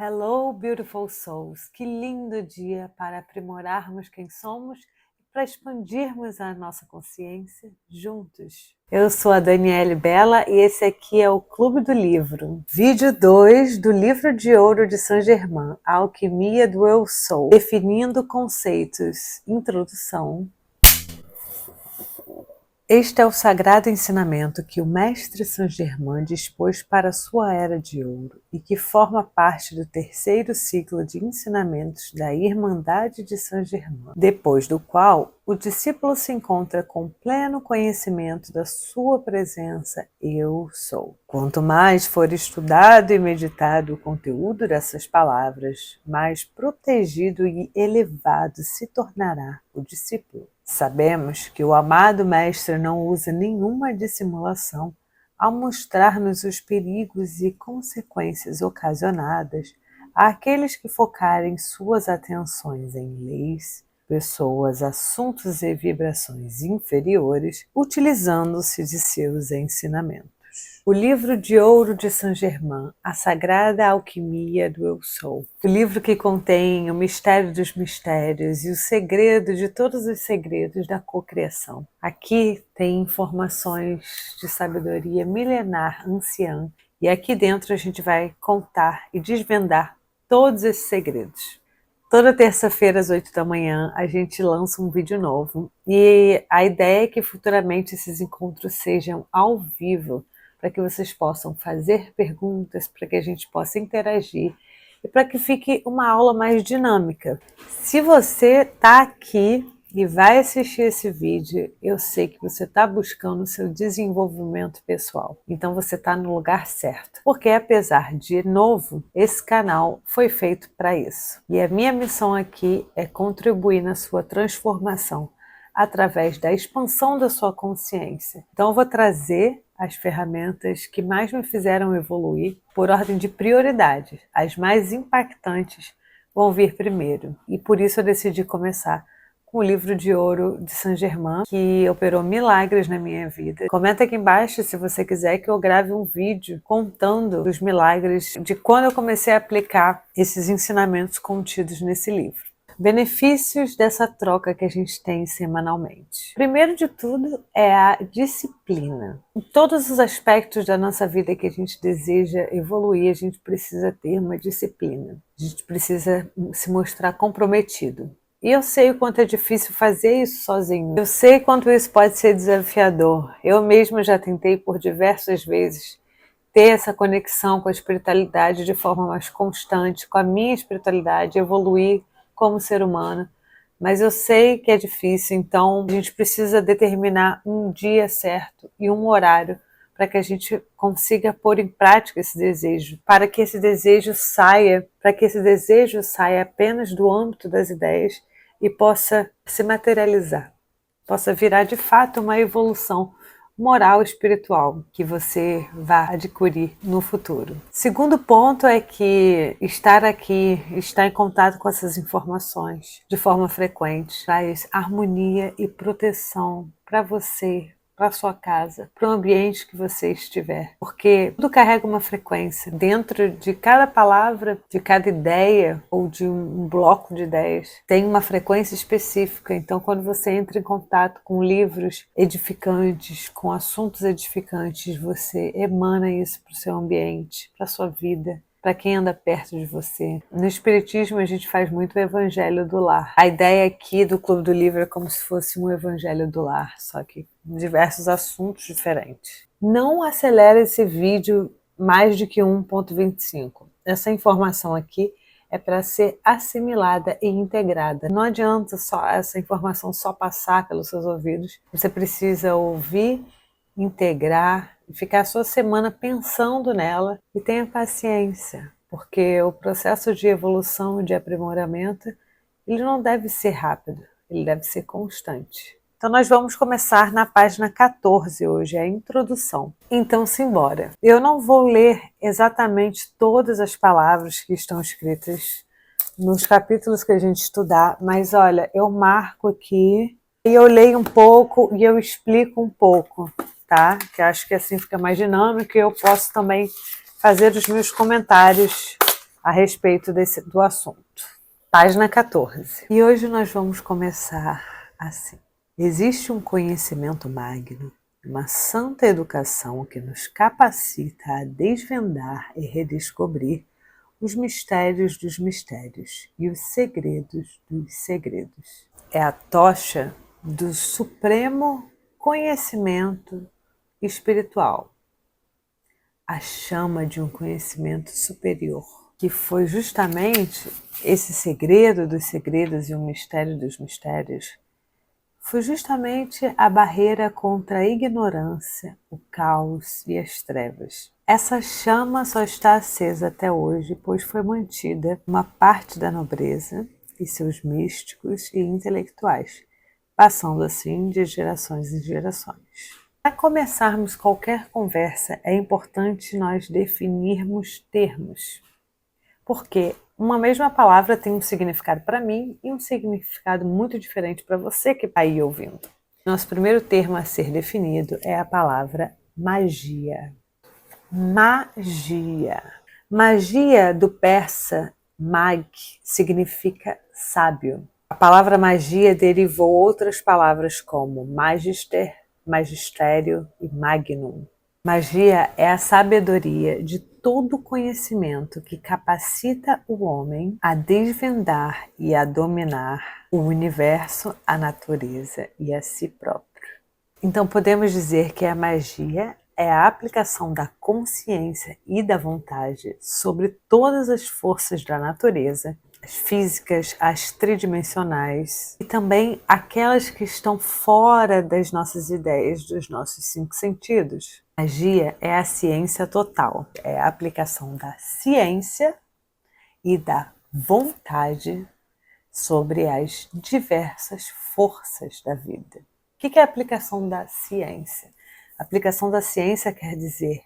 Hello, beautiful souls! Que lindo dia para aprimorarmos quem somos e para expandirmos a nossa consciência juntos. Eu sou a Daniele Bella e esse aqui é o Clube do Livro. Vídeo 2 do Livro de Ouro de Saint Germain, A Alquimia do Eu Sou, definindo conceitos. Introdução. Este é o sagrado ensinamento que o mestre Saint Germain dispôs para sua era de ouro e que forma parte do terceiro ciclo de ensinamentos da Irmandade de Saint Germain, depois do qual o discípulo se encontra com pleno conhecimento da sua presença Eu Sou. Quanto mais for estudado e meditado o conteúdo dessas palavras, mais protegido e elevado se tornará o discípulo. Sabemos que o amado Mestre não usa nenhuma dissimulação ao mostrar-nos os perigos e consequências ocasionadas àqueles que focarem suas atenções em leis, pessoas, assuntos e vibrações inferiores, utilizando-se de seus ensinamentos. O Livro de Ouro de Saint Germain, A Sagrada Alquimia do Eu Sou. O livro que contém o mistério dos mistérios e o segredo de todos os segredos da cocriação. Aqui tem informações de sabedoria milenar anciã e aqui dentro a gente vai contar e desvendar todos esses segredos. Toda terça-feira às 8 da manhã a gente lança um vídeo novo e a ideia é que futuramente esses encontros sejam ao vivo, para que vocês possam fazer perguntas, para que a gente possa interagir e para que fique uma aula mais dinâmica. Se você está aqui e vai assistir esse vídeo, eu sei que você está buscando o seu desenvolvimento pessoal. Então você está no lugar certo. Porque apesar de novo, esse canal foi feito para isso. E a minha missão aqui é contribuir na sua transformação através da expansão da sua consciência. Então eu vou trazer as ferramentas que mais me fizeram evoluir por ordem de prioridade. As mais impactantes vão vir primeiro. E por isso eu decidi começar com o Livro de Ouro de Saint Germain, que operou milagres na minha vida. Comenta aqui embaixo se você quiser que eu grave um vídeo contando os milagres de quando eu comecei a aplicar esses ensinamentos contidos nesse livro. Benefícios dessa troca que a gente tem semanalmente. Primeiro de tudo é a disciplina. Em todos os aspectos da nossa vida que a gente deseja evoluir, a gente precisa ter uma disciplina. A gente precisa se mostrar comprometido. E eu sei o quanto é difícil fazer isso sozinho. Eu sei quanto isso pode ser desafiador. Eu mesma já tentei por diversas vezes ter essa conexão com a espiritualidade de forma mais constante, com a minha espiritualidade, evoluir como ser humano, mas eu sei que é difícil, então a gente precisa determinar um dia certo e um horário para que a gente consiga pôr em prática esse desejo, para que esse desejo saia apenas do âmbito das ideias e possa se materializar, possa virar de fato uma evolução moral e espiritual que você vai adquirir no futuro. Segundo ponto é que estar aqui, estar em contato com essas informações de forma frequente, traz harmonia e proteção para você, para sua casa, para o ambiente que você estiver. Porque tudo carrega uma frequência. Dentro de cada palavra, de cada ideia ou de um bloco de ideias, tem uma frequência específica. Então, quando você entra em contato com livros edificantes, com assuntos edificantes, você emana isso para o seu ambiente, para a sua vida, para quem anda perto de você. No Espiritismo a gente faz muito o Evangelho do Lar. A ideia aqui do Clube do Livro é como se fosse um Evangelho do Lar, só que com diversos assuntos diferentes. Não acelere esse vídeo mais do que 1.25. Essa informação aqui é para ser assimilada e integrada. Não adianta só essa informação só passar pelos seus ouvidos. Você precisa ouvir, integrar e ficar a sua semana pensando nela, e tenha paciência, porque o processo de evolução e de aprimoramento, ele não deve ser rápido, ele deve ser constante. Então nós vamos começar na página 14 hoje, a introdução. Então simbora. Eu não vou ler exatamente todas as palavras que estão escritas nos capítulos que a gente estudar, mas olha, eu marco aqui e eu leio um pouco e eu explico um pouco, tá? Que acho que assim fica mais dinâmico e eu posso também fazer os meus comentários a respeito do assunto. Página 14. E hoje nós vamos começar assim. Existe um conhecimento magno, uma santa educação que nos capacita a desvendar e redescobrir os mistérios dos mistérios e os segredos dos segredos. É a tocha do supremo conhecimento espiritual, a chama de um conhecimento superior, que foi justamente esse segredo dos segredos e o mistério dos mistérios, foi justamente a barreira contra a ignorância, o caos e as trevas. Essa chama só está acesa até hoje, pois foi mantida uma parte da nobreza e seus místicos e intelectuais, passando assim de gerações em gerações. Para começarmos qualquer conversa, é importante nós definirmos termos, porque uma mesma palavra tem um significado para mim e um significado muito diferente para você que está aí ouvindo. Nosso primeiro termo a ser definido é a palavra magia. Magia. Magia do persa mag significa sábio. A palavra magia derivou outras palavras como magister, magistério e magnum. Magia é a sabedoria de todo conhecimento que capacita o homem a desvendar e a dominar o universo, a natureza e a si próprio. Então podemos dizer que a magia é a aplicação da consciência e da vontade sobre todas as forças da natureza, as físicas, as tridimensionais e também aquelas que estão fora das nossas ideias, dos nossos 5 sentidos. Magia é a ciência total, é a aplicação da ciência e da vontade sobre as diversas forças da vida. O que é a aplicação da ciência? A aplicação da ciência quer dizer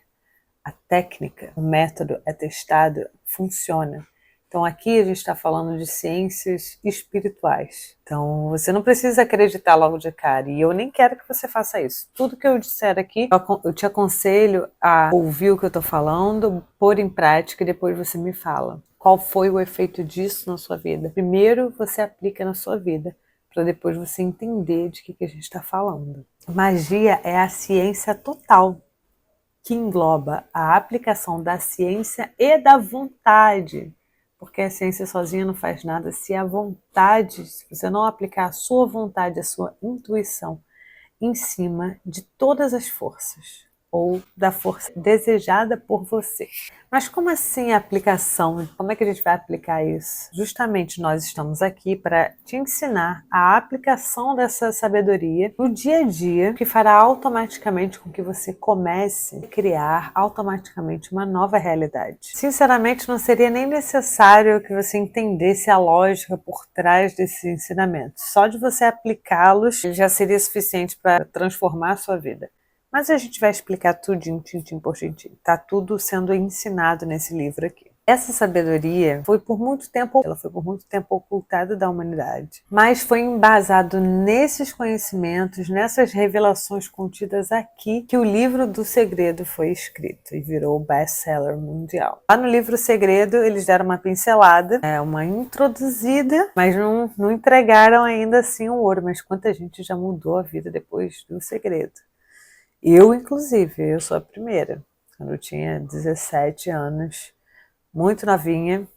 a técnica, o método é testado, funciona. Então aqui a gente está falando de ciências espirituais. Então você não precisa acreditar logo de cara, e eu nem quero que você faça isso. Tudo que eu disser aqui, eu te aconselho a ouvir o que eu estou falando, pôr em prática e depois você me fala. Qual foi o efeito disso na sua vida? Primeiro você aplica na sua vida, para depois você entender de que a gente está falando. Magia é a ciência total, que engloba a aplicação da ciência e da vontade, porque a ciência sozinha não faz nada se a vontade, se você não aplicar a sua vontade, a sua intuição em cima de todas as forças, ou da força desejada por você. Mas como assim a aplicação? Como é que a gente vai aplicar isso? Justamente nós estamos aqui para te ensinar a aplicação dessa sabedoria no dia a dia, que fará automaticamente com que você comece a criar automaticamente uma nova realidade. Sinceramente, não seria nem necessário que você entendesse a lógica por trás desses ensinamentos. Só de você aplicá-los já seria suficiente para transformar a sua vida. Mas a gente vai explicar tudinho, tintim por tintim. Tá tudo sendo ensinado nesse livro aqui. Essa sabedoria foi por muito tempo ocultada da humanidade, mas foi embasado nesses conhecimentos, nessas revelações contidas aqui, que o livro do segredo foi escrito e virou best-seller mundial. Lá no livro Segredo, eles deram uma pincelada, uma introduzida, mas não entregaram ainda assim o ouro. Mas quanta gente já mudou a vida depois do Segredo. Eu, inclusive, eu sou a primeira. Quando eu tinha 17 anos, muito novinha,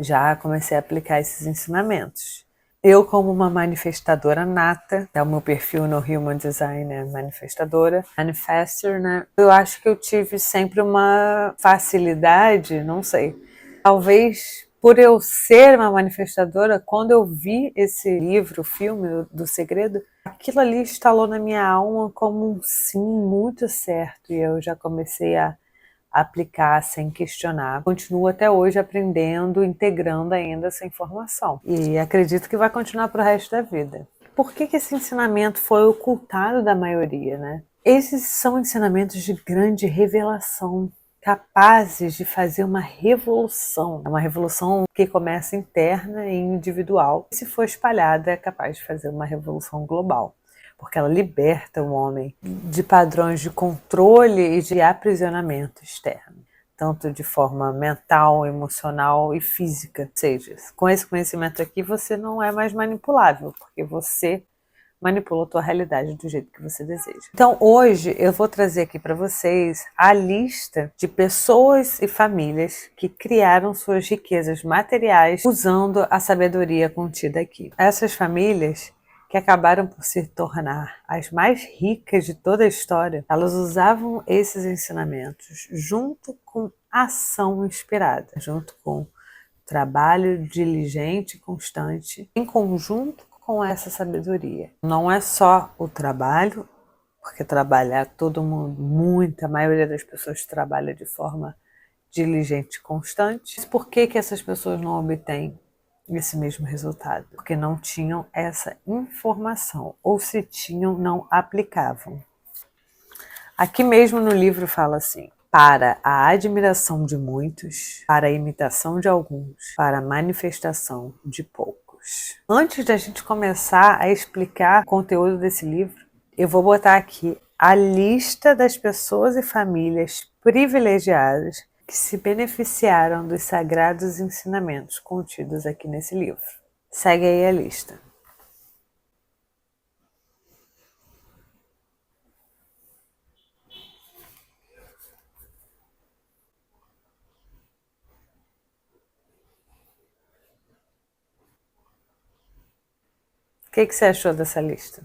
já comecei a aplicar esses ensinamentos. Eu, como uma manifestadora nata, é o meu perfil no Human Design, é manifestadora, manifester, né? Eu acho que eu tive sempre uma facilidade, não sei, talvez por eu ser uma manifestadora, quando eu vi esse livro, o filme do Segredo, aquilo ali instalou na minha alma como um sim muito certo, e eu já comecei a aplicar sem questionar. Continuo até hoje aprendendo, integrando ainda essa informação. E acredito que vai continuar para o resto da vida. Por que esse ensinamento foi ocultado da maioria, né? Esses são ensinamentos de grande revelação, capazes de fazer uma revolução que começa interna e individual. E se for espalhada, é capaz de fazer uma revolução global, porque ela liberta o homem de padrões de controle e de aprisionamento externo. tanto de forma mental, emocional e física. Ou seja, com esse conhecimento aqui você não é mais manipulável, porque você manipula a tua realidade do jeito que você deseja. Então hoje eu vou trazer aqui para vocês a lista de pessoas e famílias que criaram suas riquezas materiais usando a sabedoria contida aqui. Essas famílias que acabaram por se tornar as mais ricas de toda a história, elas usavam esses ensinamentos junto com ação inspirada, junto com trabalho diligente e constante, em conjunto com essa sabedoria. Não é só o trabalho, porque trabalhar todo mundo, a maioria das pessoas trabalha de forma diligente e constante. Mas por que essas pessoas não obtêm esse mesmo resultado? Porque não tinham essa informação, ou se tinham, não aplicavam. Aqui mesmo no livro fala assim: para a admiração de muitos, para a imitação de alguns, para a manifestação de poucos. Antes da gente começar a explicar o conteúdo desse livro, eu vou botar aqui a lista das pessoas e famílias privilegiadas que se beneficiaram dos sagrados ensinamentos contidos aqui nesse livro. Segue aí a lista. O que você achou dessa lista?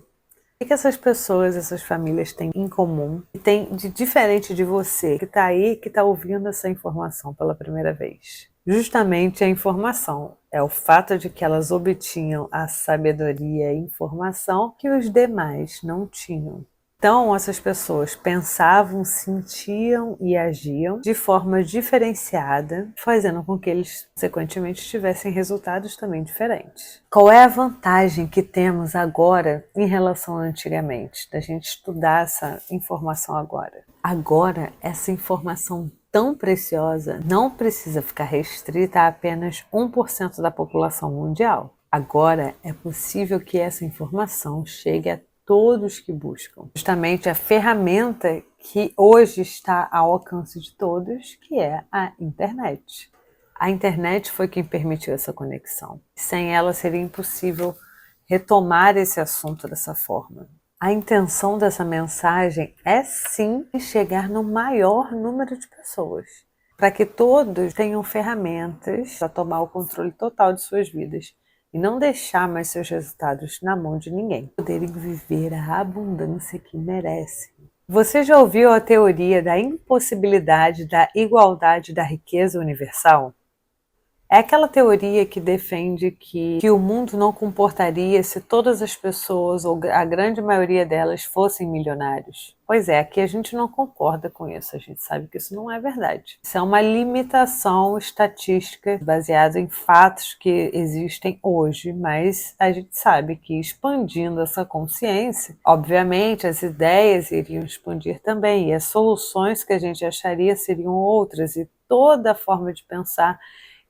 O que essas pessoas, essas famílias têm em comum e tem de diferente de você que está aí, que está ouvindo essa informação pela primeira vez? Justamente a informação. É o fato de que elas obtinham a sabedoria e informação que os demais não tinham. Então, essas pessoas pensavam, sentiam e agiam de forma diferenciada, fazendo com que eles, consequentemente, tivessem resultados também diferentes. Qual é a vantagem que temos agora em relação a antigamente, da gente estudar essa informação agora? Agora, essa informação tão preciosa não precisa ficar restrita a apenas 1% da população mundial. Agora, é possível que essa informação chegue a todos que buscam. Justamente a ferramenta que hoje está ao alcance de todos, que é a internet. A internet foi quem permitiu essa conexão. Sem ela seria impossível retomar esse assunto dessa forma. A intenção dessa mensagem é sim chegar no maior número de pessoas, para que todos tenham ferramentas para tomar o controle total de suas vidas e não deixar mais seus resultados na mão de ninguém, poderem viver a abundância que merecem. Você já ouviu a teoria da impossibilidade da igualdade da riqueza universal? É aquela teoria que defende que o mundo não comportaria se todas as pessoas, ou a grande maioria delas, fossem milionários. Pois é, aqui a gente não concorda com isso, a gente sabe que isso não é verdade. Isso é uma limitação estatística baseada em fatos que existem hoje, mas a gente sabe que expandindo essa consciência, obviamente as ideias iriam expandir também, e as soluções que a gente acharia seriam outras, e toda a forma de pensar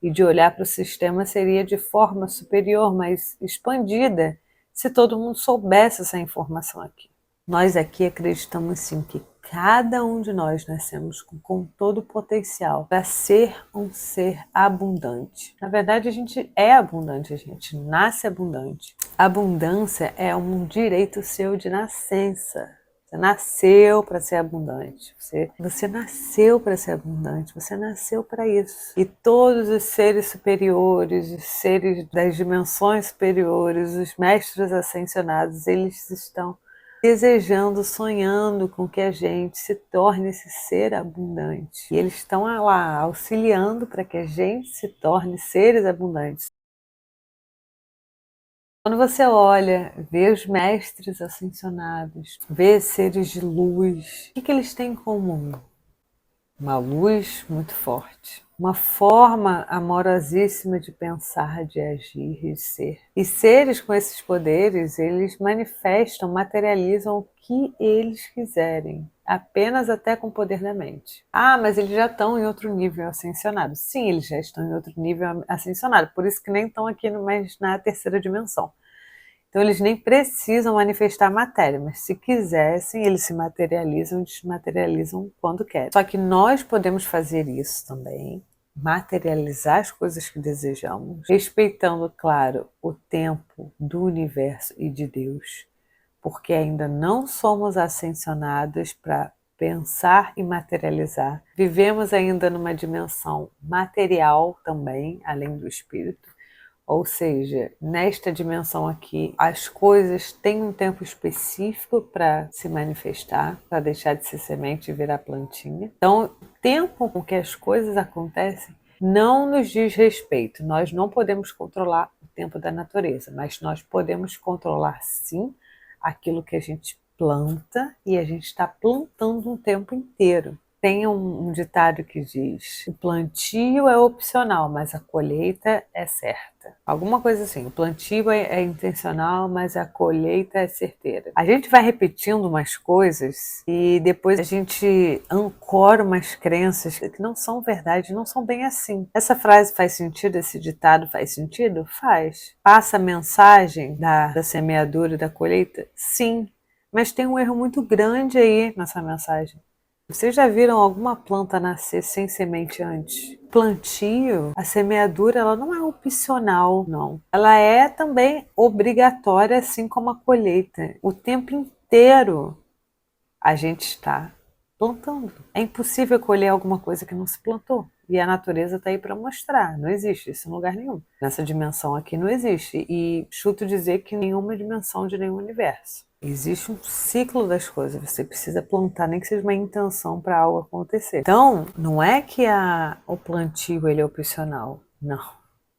e de olhar para o sistema seria de forma superior, mais expandida, se todo mundo soubesse essa informação aqui. Nós aqui acreditamos sim que cada um de nós nascemos com todo o potencial para ser um ser abundante. Na verdade, a gente é abundante, a gente nasce abundante. Abundância é um direito seu de nascença. Você nasceu para ser abundante. Você nasceu para ser abundante. Você nasceu para isso. E todos os seres superiores, os seres das dimensões superiores, os mestres ascensionados, eles estão desejando, sonhando com que a gente se torne esse ser abundante. E eles estão lá auxiliando para que a gente se torne seres abundantes. Quando você olha, vê os mestres ascensionados, vê seres de luz, o que eles têm em comum? Uma luz muito forte, uma forma amorosíssima de pensar, de agir e de ser. E seres com esses poderes, eles manifestam, materializam o que eles quiserem, apenas até com o poder da mente. Ah, mas eles já estão em outro nível ascensionado. Sim, eles já estão em outro nível ascensionado, por isso que nem estão aqui mais na terceira dimensão. Então eles nem precisam manifestar matéria, mas se quisessem, eles se materializam e desmaterializam quando querem. Só que nós podemos fazer isso também, materializar as coisas que desejamos, respeitando, claro, o tempo do universo e de Deus, porque ainda não somos ascensionados para pensar e materializar. Vivemos ainda numa dimensão material também, além do espírito. Ou seja, nesta dimensão aqui, as coisas têm um tempo específico para se manifestar, para deixar de ser semente e virar plantinha. Então, o tempo com que as coisas acontecem não nos diz respeito. Nós não podemos controlar o tempo da natureza, mas nós podemos controlar sim aquilo que a gente planta, e a gente está plantando um tempo inteiro. Tem um ditado que diz: o plantio é opcional, mas a colheita é certa. Alguma coisa assim, o plantio é intencional, mas a colheita é certeira. A gente vai repetindo umas coisas e depois a gente ancora umas crenças que não são verdade, não são bem assim. Essa frase faz sentido? Esse ditado faz sentido? Faz. Passa a mensagem da semeadura e da colheita? Sim. Mas tem um erro muito grande aí nessa mensagem. Vocês já viram alguma planta nascer sem semente antes? Plantio, a semeadura, ela não é opcional, não. Ela é também obrigatória, assim como a colheita. O tempo inteiro a gente está plantando. É impossível colher alguma coisa que não se plantou. E a natureza está aí para mostrar. Não existe isso em lugar nenhum. Nessa dimensão aqui não existe. E chuto dizer que nenhuma dimensão de nenhum universo. Existe um ciclo das coisas. Você precisa plantar, nem que seja uma intenção para algo acontecer. Então, não é que o plantio ele é opcional. Não.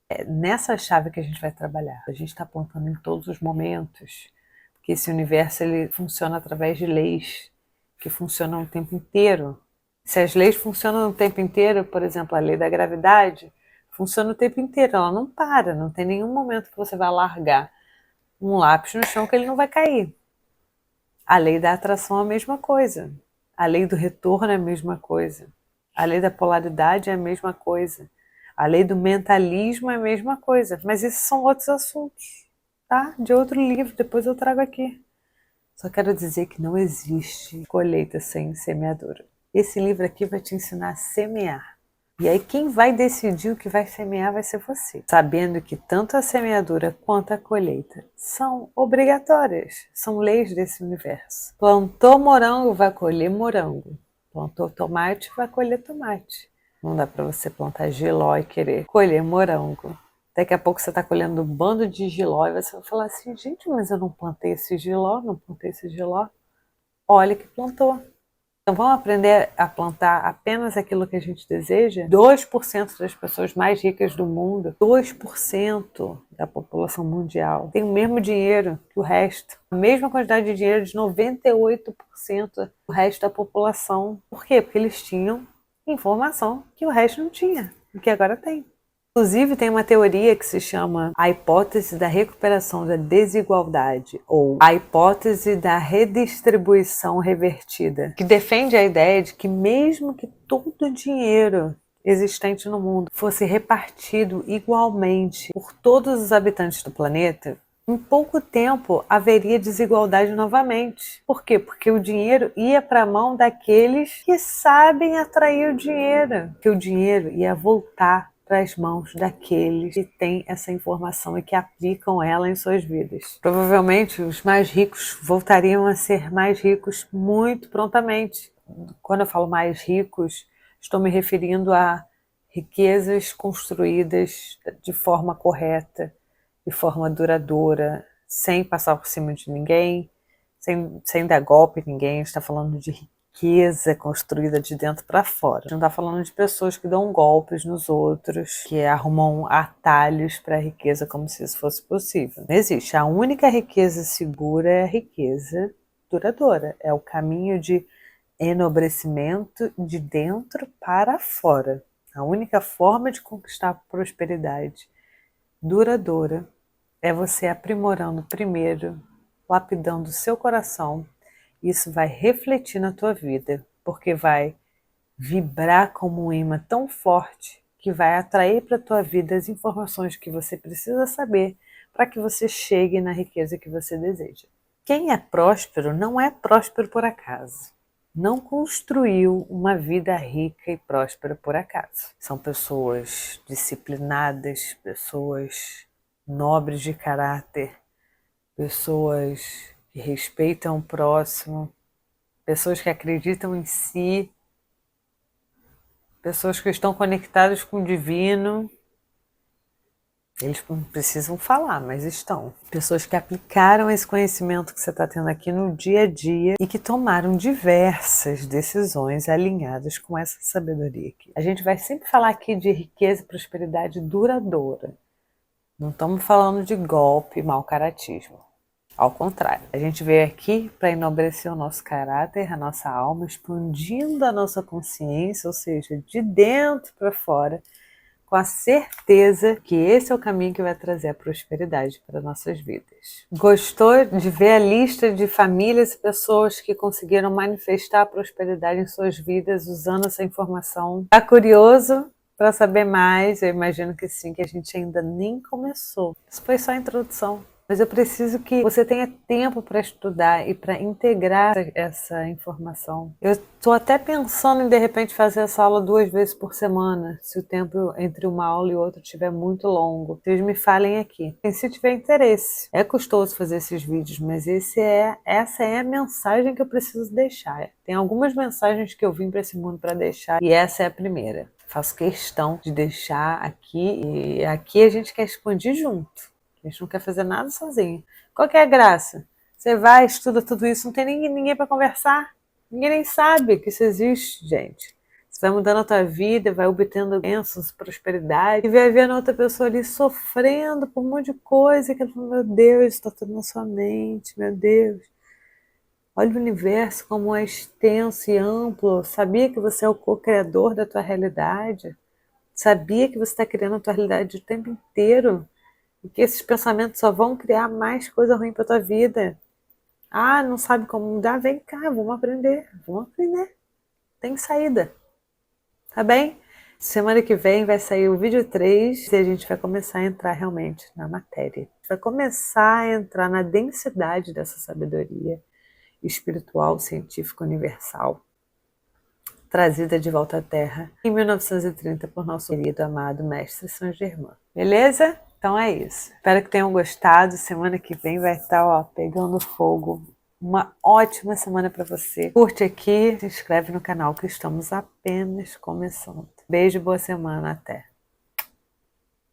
É nessa chave que a gente vai trabalhar. A gente está plantando em todos os momentos. Porque esse universo ele funciona através de leis que funcionam o tempo inteiro. Se as leis funcionam o tempo inteiro, por exemplo, a lei da gravidade, funciona o tempo inteiro, ela não para, não tem nenhum momento que você vai largar um lápis no chão que ele não vai cair. A lei da atração é a mesma coisa. A lei do retorno é a mesma coisa. A lei da polaridade é a mesma coisa. A lei do mentalismo é a mesma coisa. Mas esses são outros assuntos, tá? De outro livro, depois eu trago aqui. Só quero dizer que não existe colheita sem semeadura. Esse livro aqui vai te ensinar a semear. E aí quem vai decidir o que vai semear vai ser você. Sabendo que tanto a semeadura quanto a colheita são obrigatórias. São leis desse universo. Plantou morango, vai colher morango. Plantou tomate, vai colher tomate. Não dá para você plantar jiló e querer colher morango. Daqui a pouco você está colhendo um bando de jiló e você vai falar assim: gente, mas eu não plantei esse jiló, não plantei esse jiló. Olha que plantou. Então vamos aprender a plantar apenas aquilo que a gente deseja? 2% das pessoas mais ricas do mundo, 2% da população mundial, tem o mesmo dinheiro que o resto. A mesma quantidade de dinheiro de 98% do resto da população. Por quê? Porque eles tinham informação que o resto não tinha, e que agora tem. Inclusive, tem uma teoria que se chama a hipótese da recuperação da desigualdade, ou a hipótese da redistribuição revertida, que defende a ideia de que mesmo que todo o dinheiro existente no mundo fosse repartido igualmente por todos os habitantes do planeta, em pouco tempo haveria desigualdade novamente. Por quê? Porque o dinheiro ia para a mão daqueles que sabem atrair o dinheiro, que o dinheiro ia voltar para as mãos daqueles que têm essa informação e que aplicam ela em suas vidas. Provavelmente os mais ricos voltariam a ser mais ricos muito prontamente. Quando eu falo mais ricos, estou me referindo a riquezas construídas de forma correta, de forma duradoura, sem passar por cima de ninguém, sem dar golpe em ninguém. Está falando de riqueza construída de dentro para fora. A gente não está falando de pessoas que dão golpes nos outros, que arrumam atalhos para a riqueza como se isso fosse possível. Não existe. A única riqueza segura é a riqueza duradoura. É o caminho de enobrecimento de dentro para fora. A única forma de conquistar a prosperidade duradoura é você aprimorando primeiro, lapidando o seu coração. Isso vai refletir na tua vida, porque vai vibrar como um imã tão forte que vai atrair para a tua vida as informações que você precisa saber para que você chegue na riqueza que você deseja. Quem é próspero não é próspero por acaso. Não construiu uma vida rica e próspera por acaso. São pessoas disciplinadas, pessoas nobres de caráter, pessoas que respeitam o próximo, pessoas que acreditam em si, pessoas que estão conectadas com o divino. Eles não precisam falar, mas estão. Pessoas que aplicaram esse conhecimento que você está tendo aqui no dia a dia e que tomaram diversas decisões alinhadas com essa sabedoria aqui. A gente vai sempre falar aqui de riqueza e prosperidade duradoura. Não estamos falando de golpe e mau caratismo. Ao contrário, a gente veio aqui para enobrecer o nosso caráter, a nossa alma, expandindo a nossa consciência, ou seja, de dentro para fora, com a certeza que esse é o caminho que vai trazer a prosperidade para nossas vidas. Gostou de ver a lista de famílias e pessoas que conseguiram manifestar a prosperidade em suas vidas usando essa informação? Está curioso para saber mais? Eu imagino que sim, que a gente ainda nem começou. Isso foi só a introdução. Mas eu preciso que você tenha tempo para estudar e para integrar essa informação. Eu estou até pensando em, de repente, fazer essa aula 2 vezes por semana, se o tempo entre uma aula e outra estiver muito longo. Vocês me falem aqui. E se tiver interesse. É custoso fazer esses vídeos, mas essa é a mensagem que eu preciso deixar. Tem algumas mensagens que eu vim para esse mundo para deixar e essa é a primeira. Faço questão de deixar aqui e aqui a gente quer expandir junto. A gente não quer fazer nada sozinho. Qual que é a graça? Você vai, estuda tudo isso, não tem ninguém para conversar. Ninguém nem sabe que isso existe, gente. Você vai mudando a tua vida, vai obtendo bênçãos, prosperidade, e vai vendo outra pessoa ali sofrendo por um monte de coisa, que ela fala, meu Deus, está tudo na sua mente, meu Deus. Olha o universo como é extenso e amplo. Sabia que você é o co-criador da tua realidade? Sabia que você está criando a tua realidade o tempo inteiro? E que esses pensamentos só vão criar mais coisa ruim para tua vida. Ah, não sabe como mudar? Vem cá, vamos aprender. Tem saída. Tá bem? Semana que vem vai sair o vídeo 3 e a gente vai começar a entrar realmente na matéria. A gente vai começar a entrar na densidade dessa sabedoria espiritual, científica, universal, trazida de volta à Terra em 1930 por nosso querido, amado Mestre Saint Germain. Beleza? Então é isso. Espero que tenham gostado. Semana que vem vai estar pegando fogo. Uma ótima semana para você. Curte aqui, se inscreve no canal que estamos apenas começando. Beijo, boa semana, até!